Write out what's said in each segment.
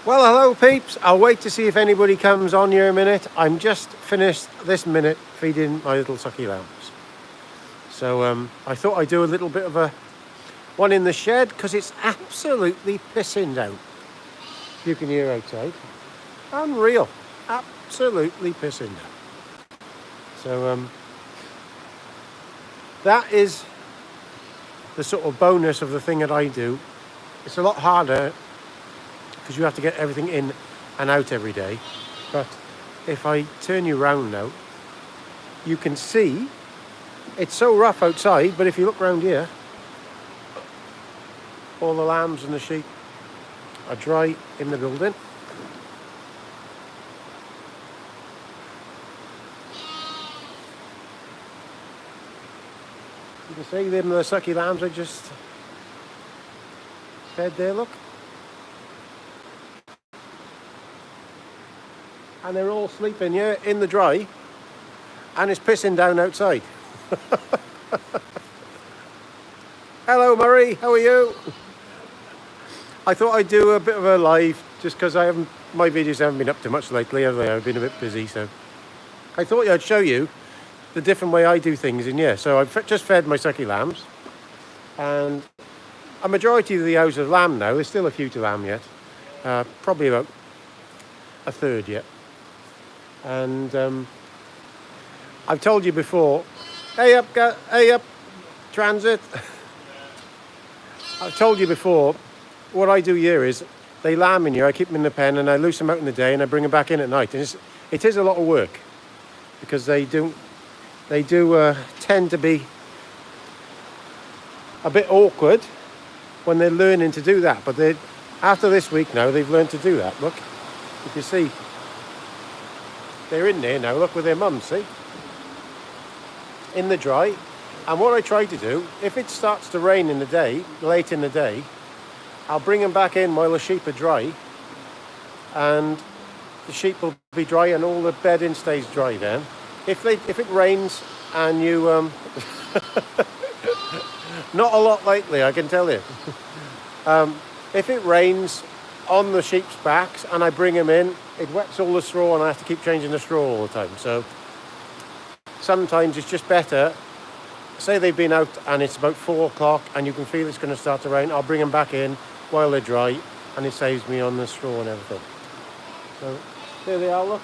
Well, hello peeps. I'll wait to see if anybody comes on here a minute. I'm just finished this minute feeding my little sucky lambs. So I thought I'd do a little bit of a one in the shed because it's absolutely pissing down. You can hear outside. Unreal. Absolutely pissing down. So that is the sort of bonus of the thing that I do. It's a lot harder because you have to get everything in and out every day. But if I turn you around now, you can see it's so rough outside, but if you look around here, all the lambs and the sheep are dry in the building. You can see them, the sucky lambs I just fed there, look. And they're all sleeping here in the dry, and it's pissing down outside. Hello Murray, how are you? I thought I'd do a bit of a live just because my videos haven't been up to much lately, have they? I've been a bit busy, so I thought I'd show you the different way I do things in here. So I've just fed my sucky lambs, and a majority of the house of lamb now. There's still a few to lamb yet, probably about a third yet. And I've told you before, hey up, transit. I've told you before, what I do here is they lamb in here, I keep them in the pen and I loose them out in the day and I bring them back in at night. And it is a lot of work because they do tend to be a bit awkward when they're learning to do that. But after this week now, they've learned to do that. Look, you can see. They're in there now, look, with their mums, see? In the dry. And what I try to do, if it starts to rain in the day, late in the day, I'll bring them back in while the sheep are dry. And the sheep will be dry and all the bedding stays dry then. If it rains and you... not a lot lately, I can tell you. If it rains on the sheep's backs and I bring them in, it wets all the straw and I have to keep changing the straw all the time. So sometimes it's just better, say they've been out and it's about 4 o'clock and you can feel it's going to start to rain, I'll bring them back in while they're dry and it saves me on the straw and everything. So there they are, look.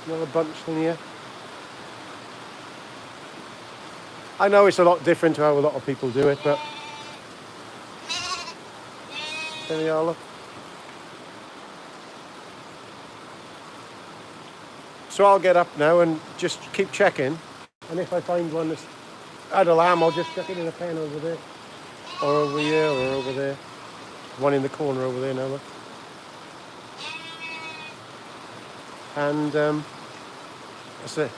Another bunch in here. I know it's a lot different to how a lot of people do it, but there they are, look. So I'll get up now and just keep checking, and if I find one that's had a lamb, I'll just chuck it in a pen over there, or over here, or over there. One in the corner over there now, look. And that's it.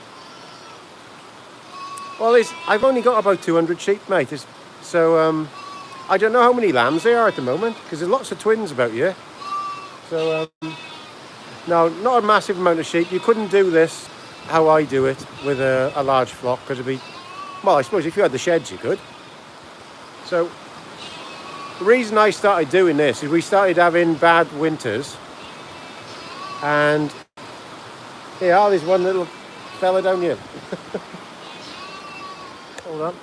Well, I've only got about 200 sheep, mate. So I don't know how many lambs there are at the moment, because there's lots of twins about here. So no, not a massive amount of sheep. You couldn't do this how I do it with a large flock, because it'd be, well, I suppose if you had the sheds you could. So the reason I started doing this is we started having bad winters, and yeah, there's one little fella down here. Hold on.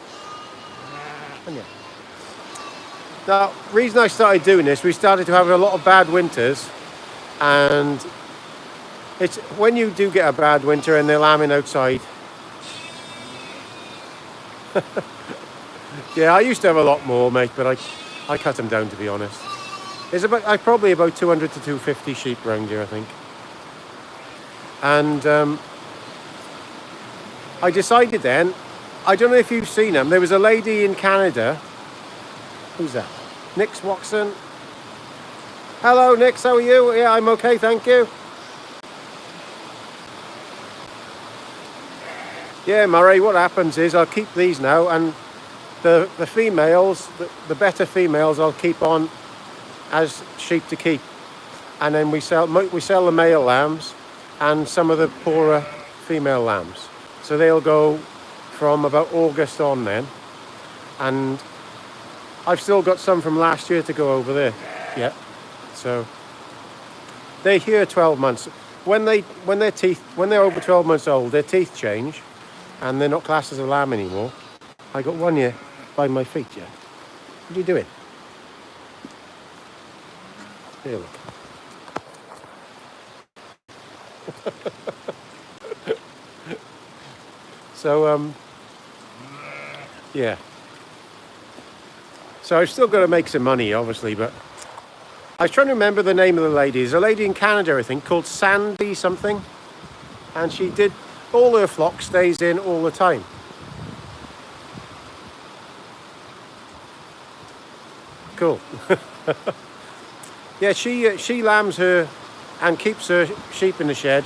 Yeah. Now, the reason I started doing this, we started to have a lot of bad winters, and it's when you do get a bad winter and they're lambing outside. Yeah, I used to have a lot more, mate, but I cut them down, to be honest. There's probably about 200 to 250 sheep around here, I think. And I decided then, I don't know if you've seen them, there was a lady in Canada. Who's that? Nix Watson. Hello, Nix, how are you? Yeah, I'm okay, thank you. Yeah, Murray, what happens is I'll keep these now, and the females, the better females, I'll keep on as sheep to keep. And then we sell the male lambs and some of the poorer female lambs. So they'll go from about August on then. And I've still got some from last year to go over there. Yeah. So they're here 12 months. When they're over 12 months old, their teeth change, and they're not classed as a lamb anymore. I got one here by my feet. Yeah. What are you doing? Here, look. So yeah. So I've still got to make some money, obviously, but I was trying to remember the name of the lady. There's a lady in Canada, I think, called Sandy something, and she did all her flock stays in all the time. Cool. Yeah, she lambs her and keeps her sheep in the shed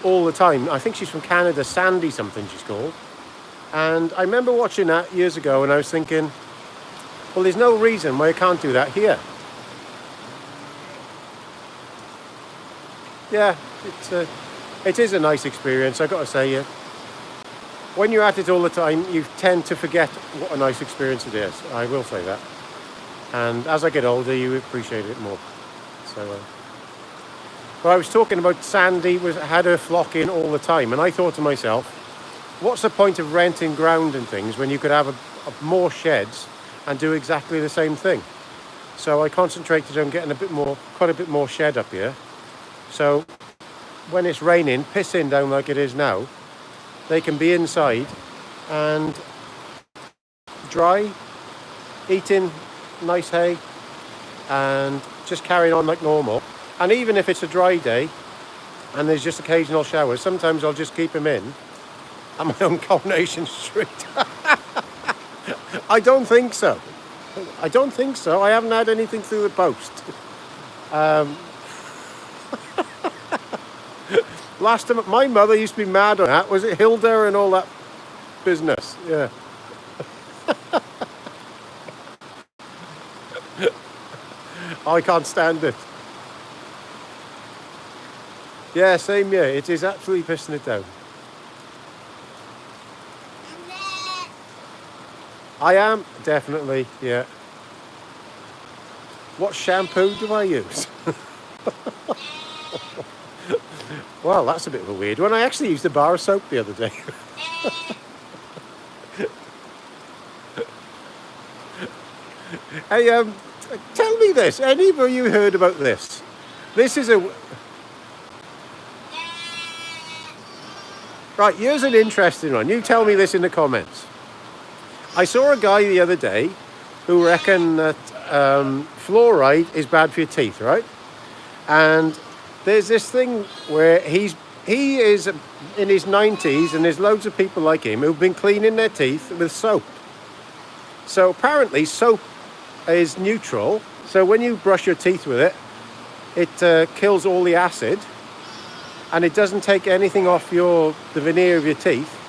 all the time. I think she's from Canada, Sandy something she's called. And I remember watching that years ago, and I was thinking, well, there's no reason why I can't do that here. Yeah, it is a nice experience, I got to say. Yeah. When you're at it all the time, you tend to forget what a nice experience it is. I will say that. And as I get older, you appreciate it more. So, well, I was talking about Sandy had her flock in all the time, and I thought to myself, what's the point of renting ground and things when you could have more sheds and do exactly the same thing? So I concentrated on getting quite a bit more shed up here. So when it's raining, pissing down like it is now, they can be inside and dry, eating nice hay, and just carrying on like normal. And even if it's a dry day and there's just occasional showers, sometimes I'll just keep them in at my own Coronation Street. I don't think so. I haven't had anything through the post. Last time, my mother used to be mad on that. Was it Hilda and all that business? Yeah. I can't stand it. Yeah, same here. It is absolutely pissing it down. I am, definitely, yeah. What shampoo do I use? Well, that's a bit of a weird one. I actually used a bar of soap the other day. Hey, tell me this. Any of you heard about this? This is a... Right, here's an interesting one. You tell me this in the comments. I saw a guy the other day who reckoned that fluoride is bad for your teeth, right? And there's this thing where he is in his 90s, and there's loads of people like him who've been cleaning their teeth with soap. So apparently soap is neutral. So when you brush your teeth with it, it kills all the acid, and it doesn't take anything off the veneer of your teeth.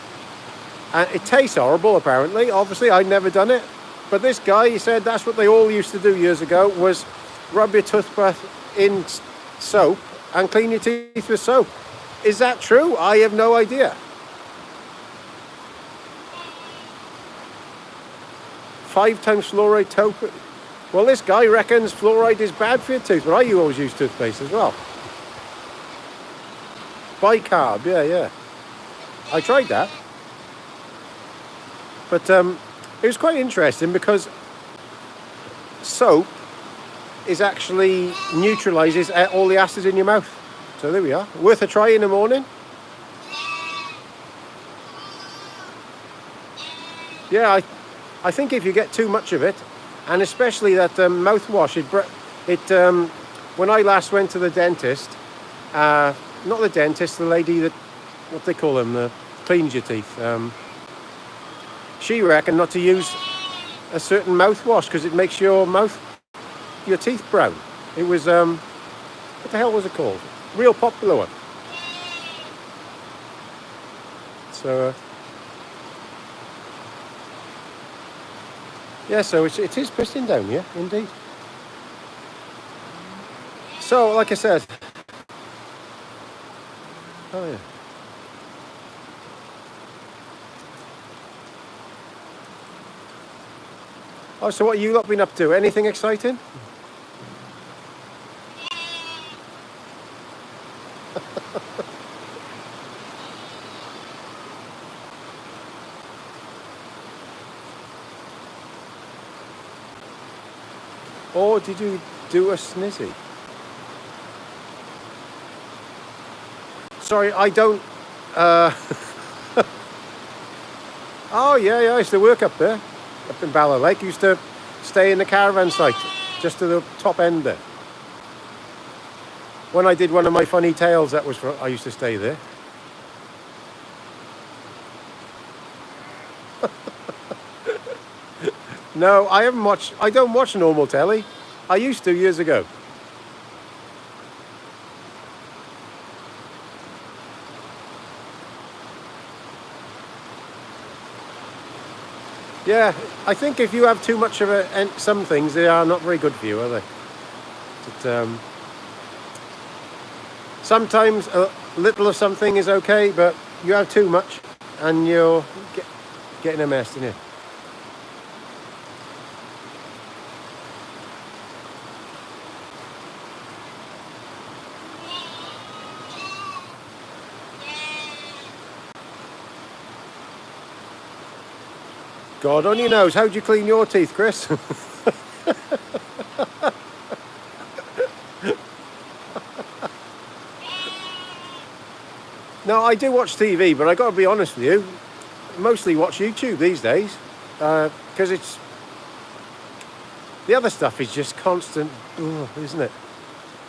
And it tastes horrible, apparently. Obviously, I'd never done it. But this guy, he said that's what they all used to do years ago, was rub your toothbrush in soap and clean your teeth with soap. Is that true? I have no idea. 5 times fluoride soap. Well, this guy reckons fluoride is bad for your teeth, but I always use toothpaste as well. Bicarb, yeah. I tried that. But it was quite interesting because soap actually neutralises all the acid in your mouth. So there we are. Worth a try in the morning. Yeah, I think if you get too much of it, and especially that mouthwash, when I last went to the dentist, not the dentist, the lady that, what they call them, cleans your teeth. She reckoned not to use a certain mouthwash because it makes your teeth brown. It was, what the hell was it called? Real popular one. So, yeah, so it is pissing down, yeah, indeed. So, like I said, oh yeah. Oh, so what have you lot been up to? Anything exciting? Or did you do a snizzy? Sorry, I don't... Oh, yeah, I used to work up there, up in Bala Lake. Used to stay in the caravan site, just to the top end there. When I did one of my funny tales, I used to stay there. No, I don't watch normal telly. I used to years ago. Yeah, I think if you have too much of some things, they are not very good for you, are they? Sometimes a little of something is okay, but you have too much and you're getting a mess, isn't it? God only knows. How do you clean your teeth, Chris? No, I do watch TV, but I got to be honest with you, mostly watch YouTube these days, because it's the other stuff is just constant, isn't it?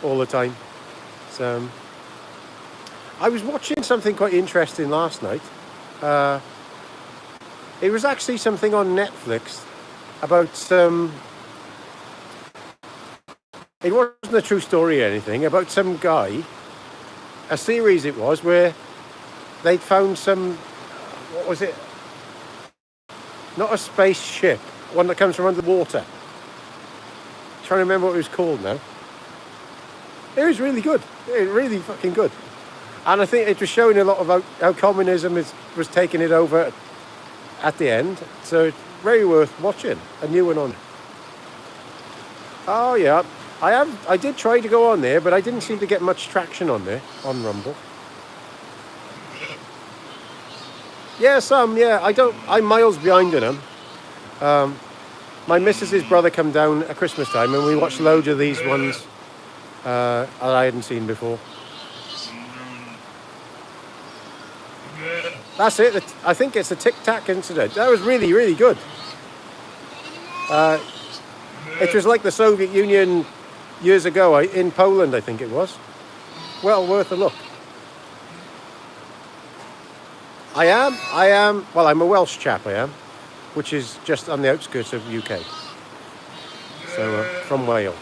All the time. So I was watching something quite interesting last night. It was actually something on Netflix about it wasn't a true story or anything, about some guy, a series it was, where they'd found some, what was it? Not a spaceship, one that comes from underwater. Trying to remember what it was called now. It was really good. It was really fucking good. And I think it was showing a lot about how communism was taking it over at the end. So it's very worth watching. A new one on. Oh yeah. I did try to go on there, but I didn't seem to get much traction on there, on Rumble. Yeah, I'm miles behind in them. My missus's brother come down at Christmas time and we watched loads of these ones that I hadn't seen before. That's it. I think it's a Tic Tac incident. That was really, really good. It was like the Soviet Union years ago in Poland, I think it was. Well worth a look. I am. Well, I'm a Welsh chap, I am, which is just on the outskirts of UK. So, from Wales.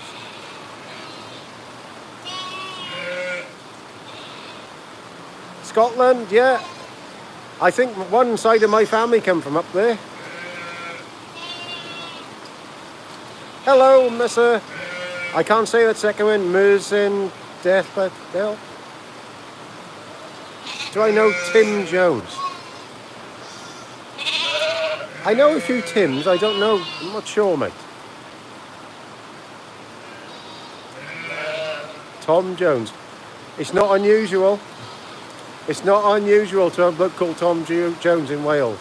Scotland, yeah. I think one side of my family come from up there. Hello, Mr. I can't say that second one. Mersin Death by Bell. Do I know Tim Jones? I know a few Tims. I don't know. I'm not sure, mate. Tom Jones. It's not unusual. It's not unusual to have a bloke called Tom Jones in Wales.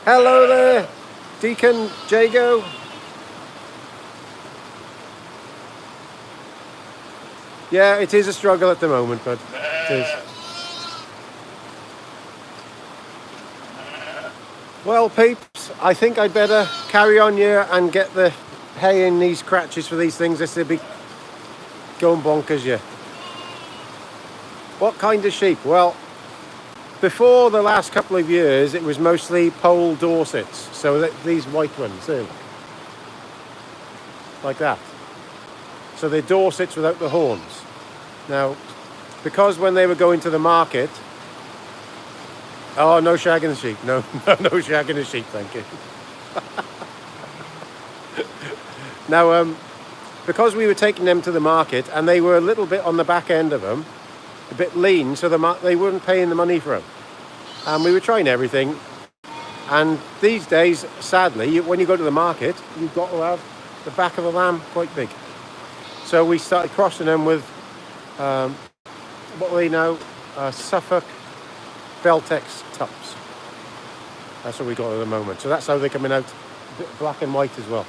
Hello there, Deacon Jago. Yeah, it is a struggle at the moment, but it is. Well, peeps, I think I'd better carry on here and get the hay in these cratches for these things. This will be going bonkers, yeah. What kind of sheep? Well, before the last couple of years, it was mostly Pole Dorsets. So these white ones, see? Like that. So they're Dorsets without the horns. Now, because when they were going to the market... Oh, no shagging the sheep. No shagging the sheep, thank you. Now, because we were taking them to the market, and they were a little bit on the back end of them, a bit lean, so they weren't paying the money for them. And we were trying everything, And these days, sadly, when you go to the market, you've got to have the back of the lamb quite big. So we started crossing them with, what do they know, Suffolk Beltex tups. That's what we got at the moment. So that's how they're coming out, a bit black and white as well.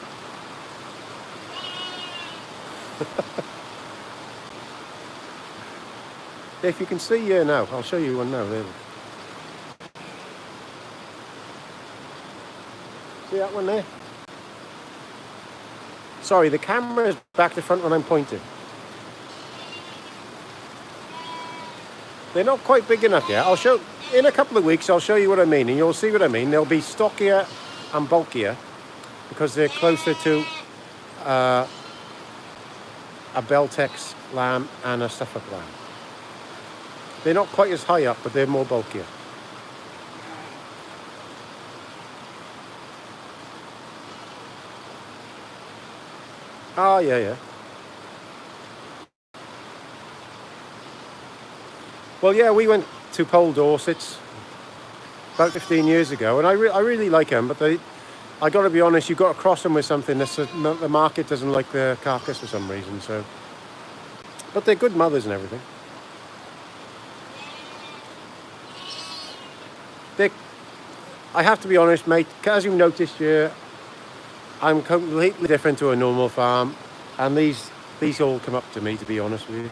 If you can see here now, I'll show you one now. There we go. See that one there? Sorry, the camera is back to front when I'm pointing. They're not quite big enough yet. In a couple of weeks, I'll show you what I mean, and you'll see what I mean. They'll be stockier and bulkier because they're closer to a Beltex lamb and a Suffolk lamb. They're not quite as high up, but they're more bulkier. Oh, yeah. Well, yeah, we went to Pole Dorsets about 15 years ago, and I really like them, but I got to be honest, you've got to cross them with something that's the market doesn't like the carcass for some reason. So, but they're good mothers and everything. I have to be honest, mate, as you've noticed here, I'm completely different to a normal farm, and these all come up to me, to be honest with you.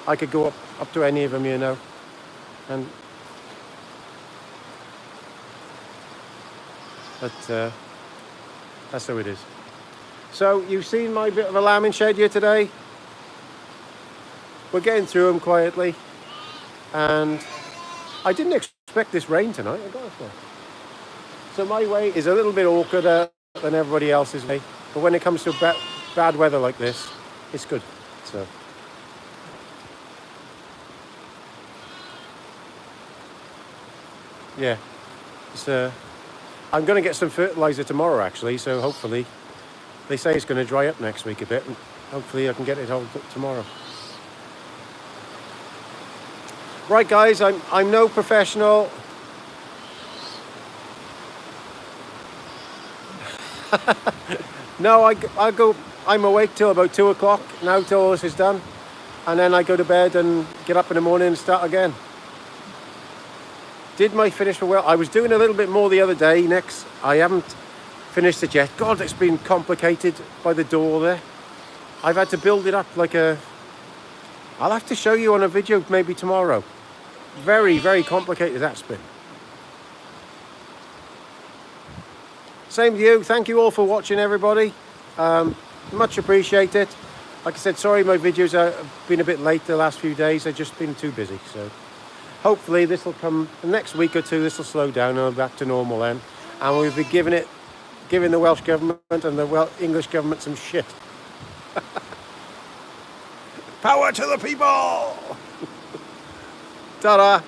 I could go up to any of them, you know, and but that's how it is. So you've seen my bit of a lambing shed here today. We're getting through them quietly, and I didn't expect this rain tonight. I got it. So my way is a little bit awkwarder than everybody else's way, but when it comes to bad weather like this, it's good. So. Yeah, I'm going to get some fertiliser tomorrow actually, so hopefully, they say it's going to dry up next week a bit, and hopefully I can get it all tomorrow. Right guys, I'm no professional. No, I'm awake till about 2 o'clock now till all this is done, and then I go to bed and get up in the morning and start again. Did my finish for well? I was doing a little bit more the other day. Next, I haven't finished it yet. God, it's been complicated by the door there. I've had to build it up like I'll have to show you on a video maybe tomorrow. Very, very complicated that's been. Same to you. Thank you all for watching, everybody. Much appreciated. Like I said, sorry my videos have been a bit late the last few days. I've just been too busy. So hopefully this will come the next week or two. This will slow down and we'll be back to normal then. And we'll be giving the Welsh government and the English government some shit. Power to the people! Ta-da!